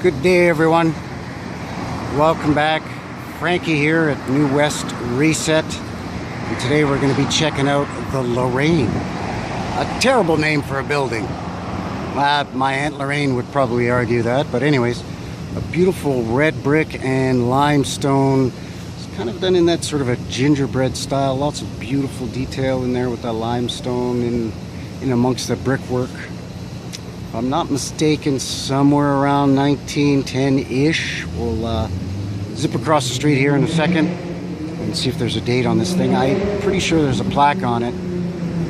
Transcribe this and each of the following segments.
Good day, everyone. Welcome back. Frankie here at New West Reset. And today we're going to be checking out the Lorraine. A terrible name for a building. My Aunt Lorraine would probably argue that. But anyways, a beautiful red brick and limestone. It's kind of done in that sort of a gingerbread style. Lots of beautiful detail in there with that limestone in amongst the brickwork. If I'm not mistaken, somewhere around 1910-ish. We'll zip across the street here in a second and see if there's a date on this thing. I'm pretty sure there's a plaque on it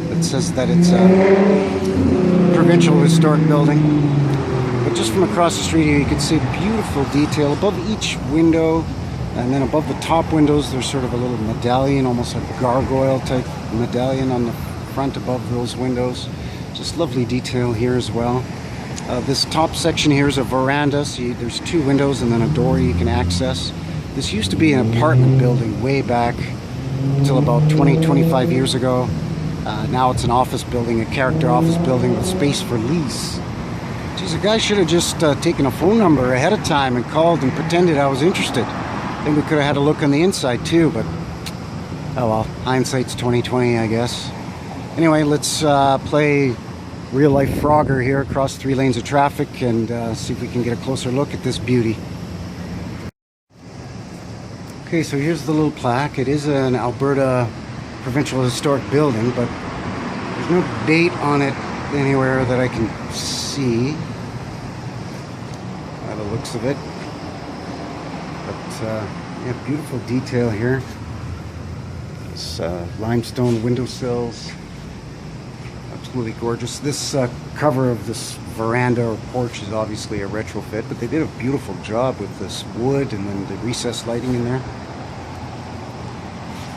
that says that it's a provincial historic building. But just from across the street here, you can see beautiful detail above each window, and then above the top windows there's sort of a little medallion, almost like a gargoyle type medallion on the front above those windows. Just lovely detail here as well. This top section here is a veranda. See, there's two windows and then a door you can access. This used to be an apartment building way back until about 20-25 years ago. Now it's an office building, a character office building with space for lease. Geez, a guy should have just taken a phone number ahead of time and called and pretended I was interested. I think we could have had a look on the inside too, but oh well, hindsight's 20/20, I guess. Anyway, let's play real life Frogger here across 3 lanes of traffic and see if we can get a closer look at this beauty. Okay, so here's the little plaque. It is an Alberta provincial historic building, but there's no date on it anywhere that I can see by the looks of it. But yeah, beautiful detail here. This limestone windowsills. Absolutely gorgeous. This cover of this veranda or porch is obviously a retrofit, but they did a beautiful job with this wood and then the recessed lighting in there.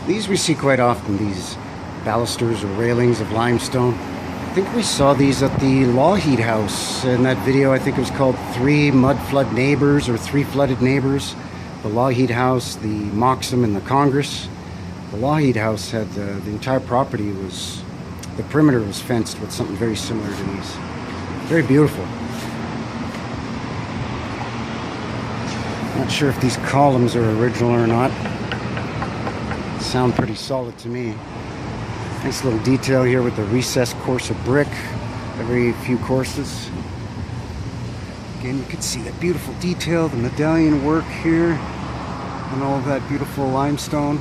These we see quite often, these balusters or railings of limestone. I think we saw these at the Lougheed House in that video. I think it was called 3 Mudflood Neighbors or 3 Flooded Neighbors. The Lougheed House, the Moxham, and the Congress. The Lougheed House had the entire property was, the perimeter was fenced with something very similar to these. Very beautiful. Not sure if these columns are original or not. Sound pretty solid to me. Nice little detail here with the recessed course of brick every few courses. Again, you can see that beautiful detail, the medallion work here, and all of that beautiful limestone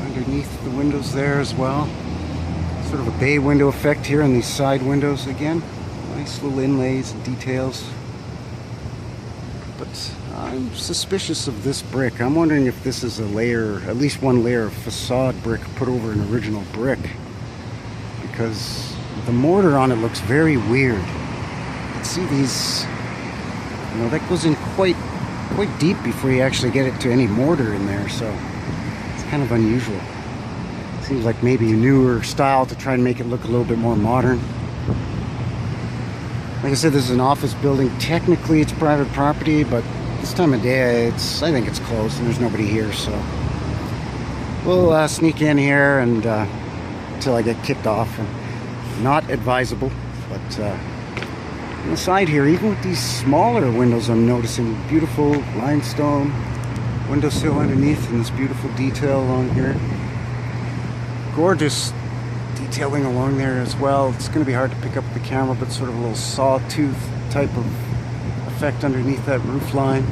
underneath the windows there as well. Sort of a bay window effect here on these side windows again. Nice little inlays and details. But I'm suspicious of this brick. I'm wondering if this is a layer, at least one layer of facade brick put over an original brick. Because the mortar on it looks very weird. You can see these, you know, that goes in quite deep before you actually get it to any mortar in there. So it's kind of unusual. Seems like maybe a newer style to try and make it look a little bit more modern. Like I said, this is an office building. Technically it's private property, but this time of day I think it's closed and there's nobody here, so we'll sneak in here and until I get kicked off. And not advisable, but on the side here, even with these smaller windows, I'm noticing beautiful limestone windowsill underneath and this beautiful detail along here. Gorgeous detailing along there as well. It's going to be hard to pick up with the camera, but sort of a little sawtooth type of effect underneath that roof line.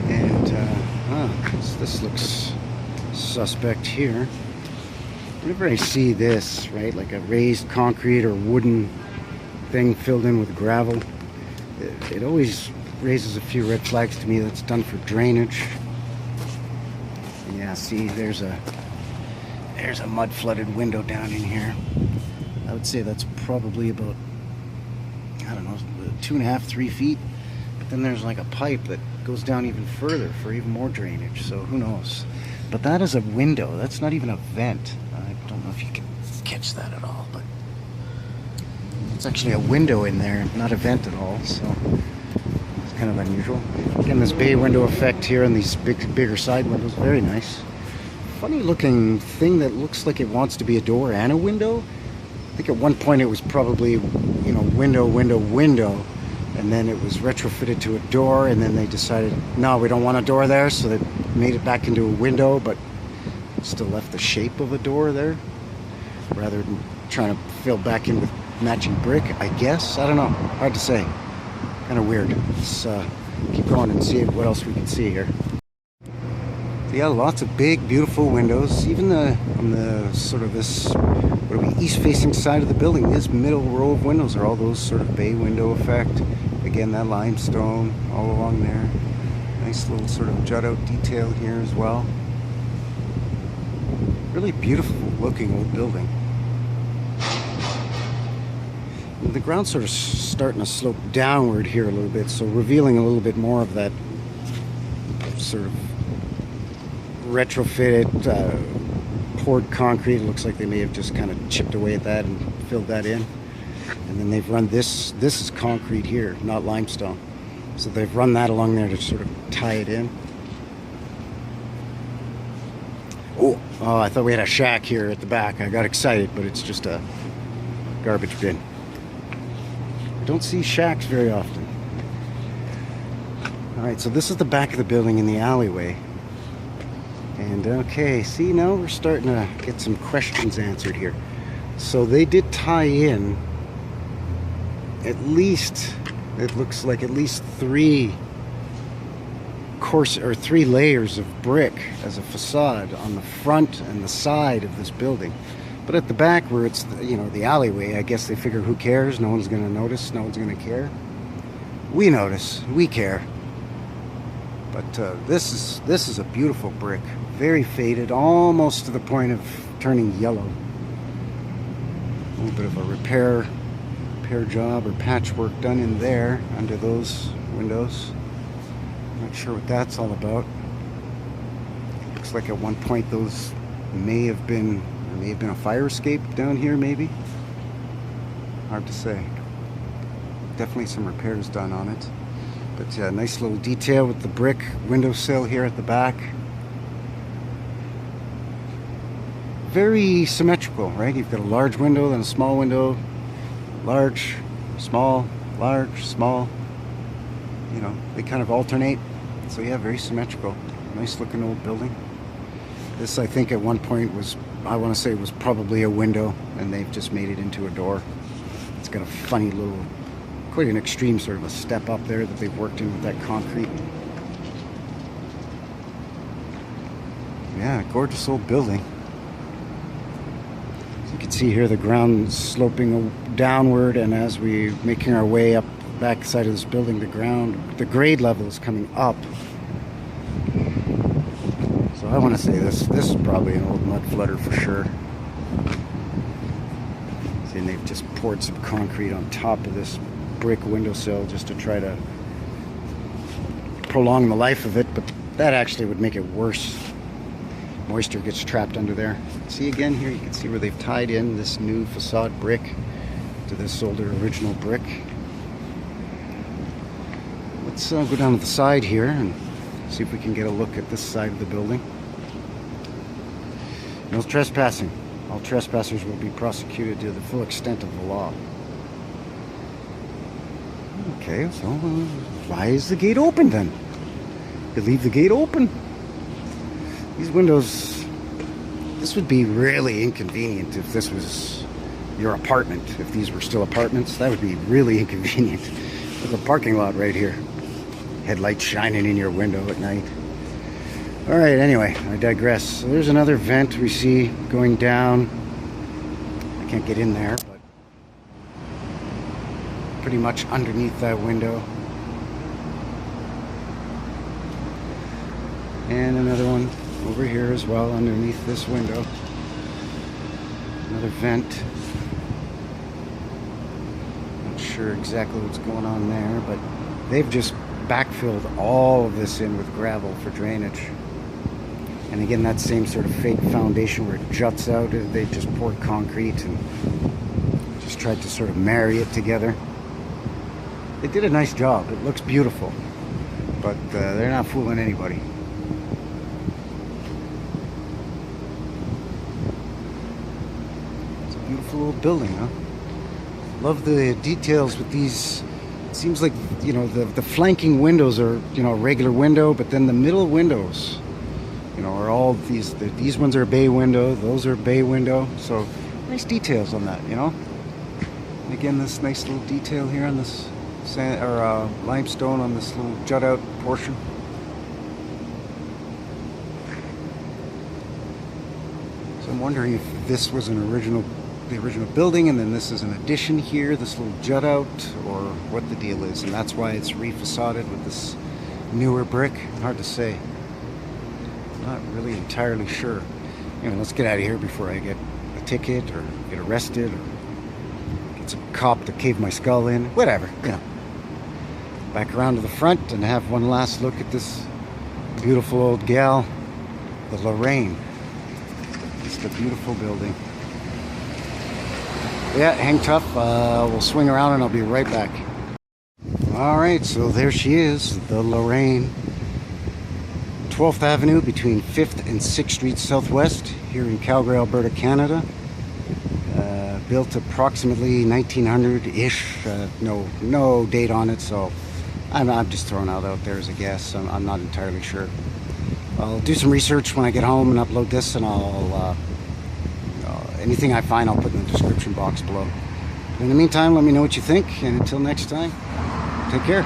And this looks suspect here. Whenever I see this, right, like a raised concrete or wooden thing filled in with gravel, it always raises a few red flags to me. That's done for drainage. Yeah, see, there's a mud flooded window down in here. I would say that's probably about, I don't know, 2.5, 3 feet. But then there's like a pipe that goes down even further for even more drainage, so who knows. But that is a window. That's not even a vent. I don't know if you can catch that at all, but it's actually a window in there, not a vent at all. So kind of unusual. Again, this bay window effect here and these bigger side windows, very nice. Funny looking thing that looks like it wants to be a door and a window. I think at one point it was probably, you know, window, and then it was retrofitted to a door, and then they decided, no, we don't want a door there, so they made it back into a window, but still left the shape of a door there, rather than trying to fill back in with matching brick, I guess. I don't know. Hard to say. Kind of weird. Let's keep going and see what else we can see here. Yeah, lots of big, beautiful windows. Even on the sort of this, what are we, east-facing side of the building, this middle row of windows are all those sort of bay window effect. Again, that limestone all along there. Nice little sort of jut-out detail here as well. Really beautiful looking old building. And the ground's sort of starting to slope downward here a little bit, so revealing a little bit more of that sort of retrofitted poured concrete. It looks like they may have just kind of chipped away at that and filled that in. And then they've run this is concrete here, not limestone. So they've run that along there to sort of tie it in. Oh, I thought we had a shack here at the back. I got excited, but it's just a garbage bin. I don't see shacks very often. Alright, so this is the back of the building in the alleyway. And okay, see, now we're starting to get some questions answered here. So they did tie in at least, it looks like at least three layers of brick as a facade on the front and the side of this building. But at the back where it's, you know, the alleyway, I guess they figure, who cares? No one's going to notice, no one's going to care. We notice, we care. But this is a beautiful brick, very faded, almost to the point of turning yellow. A little bit of a repair job or patchwork done in there under those windows. Not sure what that's all about. Looks like at one point those may have been a fire escape down here, maybe. Hard to say. Definitely some repairs done on it. But yeah, nice little detail with the brick windowsill here at the back. Very symmetrical, right? You've got a large window, then a small window, large, small, large, small. You know, they kind of alternate. So yeah, very symmetrical. Nice looking old building. This, I think, at one point was, I want to say, was probably a window, and they've just made it into a door. It's got a funny little, quite an extreme sort of a step up there that they've worked in with that concrete. Yeah, gorgeous old building. As you can see here, the ground sloping downward, and as we're making our way up the back side of this building, the grade level is coming up. So I want to say this is probably an old mud flooder for sure. See, and they've just poured some concrete on top of this brick windowsill just to try to prolong the life of it, but that actually would make it worse. Moisture gets trapped under there. See, again here you can see where they've tied in this new facade brick to this older original brick. Let's go down to the side here and see if we can get a look at this side of the building. No trespassing. All trespassers will be prosecuted to the full extent of the law. Okay, so why is the gate open then? You leave the gate open. These windows, this would be really inconvenient if this was your apartment. If these were still apartments, that would be really inconvenient. There's a parking lot right here. Headlights shining in your window at night. All right, anyway, I digress. So there's another vent we see going down. I can't get in there, but pretty much underneath that window. And another one over here as well, underneath this window. Another vent. Not sure exactly what's going on there, but they've just backfilled all of this in with gravel for drainage. And again, that same sort of fake foundation where it juts out, they just poured concrete and just tried to sort of marry it together. They did a nice job. It looks beautiful. but they're not fooling anybody. It's a beautiful old building, huh? Love the details with these. It seems like, you know, the flanking windows are, you know, a regular window, but then the middle windows, you know, are all these ones are a bay window, those are a bay window. So nice details on that, you know. And again, this nice little detail here on this sand or limestone on this little jut out portion. So I'm wondering if this was the original building, and then this is an addition here, this little jut out, or what the deal is, and that's why it's refacaded with this newer brick. Hard to say. Not really entirely sure. Anyway, let's get out of here before I get a ticket or get arrested or get some cop to cave my skull in. Whatever, you know. Back around to the front and have one last look at this beautiful old gal, the Lorraine. Just a beautiful building. Yeah, hang tough. We'll swing around and I'll be right back. Alright, so there she is, the Lorraine. 12th Avenue between 5th and 6th Street Southwest here in Calgary, Alberta, Canada. Built approximately 1900-ish. No date on it, so I'm just throwing it out there as a guess. I'm not entirely sure. I'll do some research when I get home and upload this, and I'll anything I find I'll put in the description box below. In the meantime, let me know what you think, and until next time, take care.